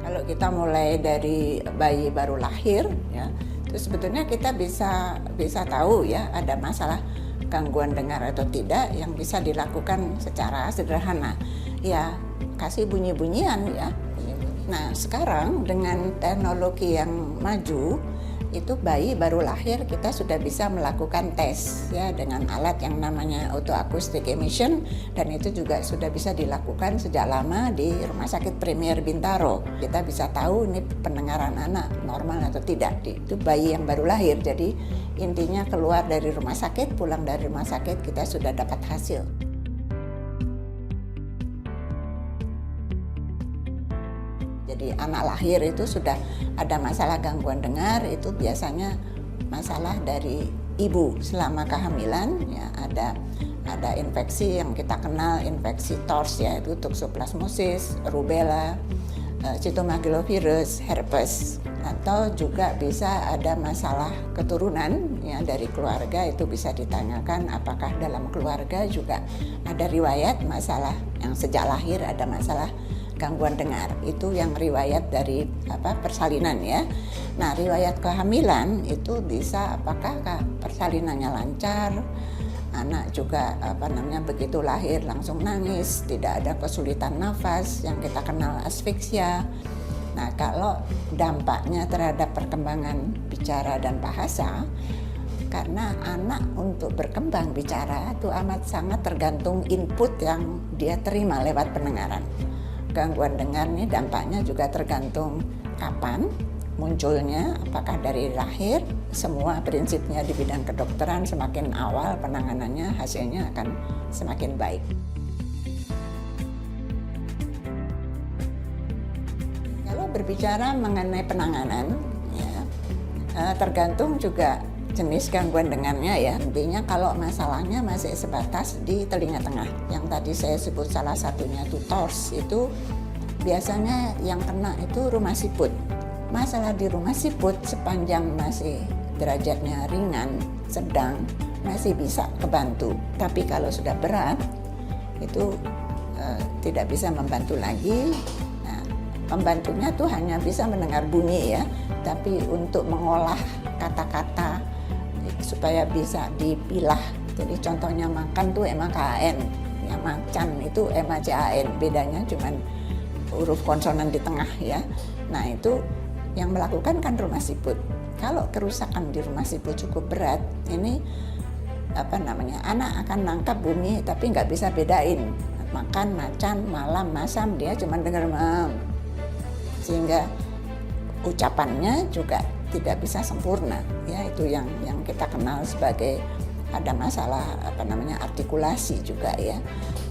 Kalau kita mulai dari bayi baru lahir, ya, itu sebetulnya kita bisa tahu ya ada masalah gangguan dengar atau tidak yang bisa dilakukan secara sederhana. Ya, kasih bunyi-bunyian ya. Nah, sekarang dengan teknologi yang maju, itu bayi baru lahir kita sudah bisa melakukan tes ya dengan alat yang namanya autoacoustic emission, dan itu juga sudah bisa dilakukan sejak lama di Rumah Sakit Premier Bintaro. Kita bisa tahu ini pendengaran anak normal atau tidak. Itu bayi yang baru lahir. Jadi intinya keluar dari rumah sakit, pulang dari rumah sakit kita sudah dapat hasil. Jadi anak lahir itu sudah ada masalah gangguan dengar, itu biasanya masalah dari ibu selama kehamilan ya, ada infeksi yang kita kenal infeksi TORS ya, itu toxoplasmosis, rubella, cytomegalovirus, herpes, atau juga bisa ada masalah keturunan ya dari keluarga. Itu bisa ditanyakan apakah dalam keluarga juga ada riwayat masalah yang sejak lahir ada masalah gangguan dengar. Itu yang riwayat dari persalinan ya. Nah, riwayat kehamilan itu bisa apakah persalinannya lancar, anak juga begitu lahir langsung nangis, tidak ada kesulitan nafas yang kita kenal asfiksia. Nah, kalau dampaknya terhadap perkembangan bicara dan bahasa, karena anak untuk berkembang bicara itu amat sangat tergantung input yang dia terima lewat pendengaran. Gangguan dengar ini dampaknya juga tergantung kapan munculnya, apakah dari lahir. Semua prinsipnya di bidang kedokteran semakin awal penanganannya hasilnya akan semakin baik. Kalau berbicara mengenai penanganan ya, tergantung juga jenis gangguan dengarnya ya. Intinya kalau masalahnya masih sebatas di telinga tengah, yang tadi saya sebut salah satunya itu TORS, itu biasanya yang kena itu rumah siput. Masalah di rumah siput sepanjang masih derajatnya ringan, sedang, masih bisa kebantu. Tapi kalau sudah berat itu tidak bisa membantu lagi. Nah, pembantunya tuh hanya bisa mendengar bunyi ya, tapi untuk mengolah kata-kata supaya bisa dipilah. Jadi contohnya makan tuh MAKN, ya macan itu MACAN, bedanya cuman huruf konsonan di tengah ya. Nah, itu yang melakukan kan rumah siput. Kalau kerusakan di rumah siput cukup berat, ini anak akan nangkap bunyi tapi nggak bisa bedain makan, macan, malam, masam, dia cuma dengar mam, sehingga ucapannya juga tidak bisa sempurna ya. Itu yang kita kenal sebagai ada masalah artikulasi juga ya.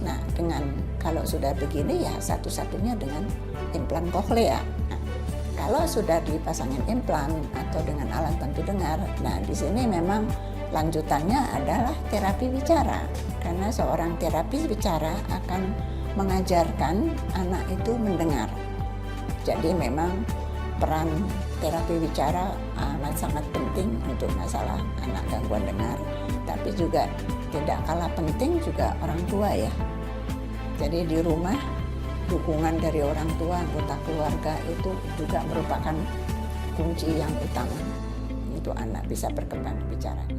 Nah, dengan kalau sudah begini ya satu-satunya dengan implan koklea. Nah, kalau sudah dipasangin implan atau dengan alat bantu dengar, nah di sini memang lanjutannya adalah terapi bicara, karena seorang terapis bicara akan mengajarkan anak itu mendengar. Jadi memang peran terapi bicara amat sangat penting untuk masalah anak gangguan dengar. Tapi juga tidak kalah penting juga orang tua ya. Jadi di rumah dukungan dari orang tua, anggota keluarga itu juga merupakan kunci yang utama untuk anak bisa berkembang bicaranya.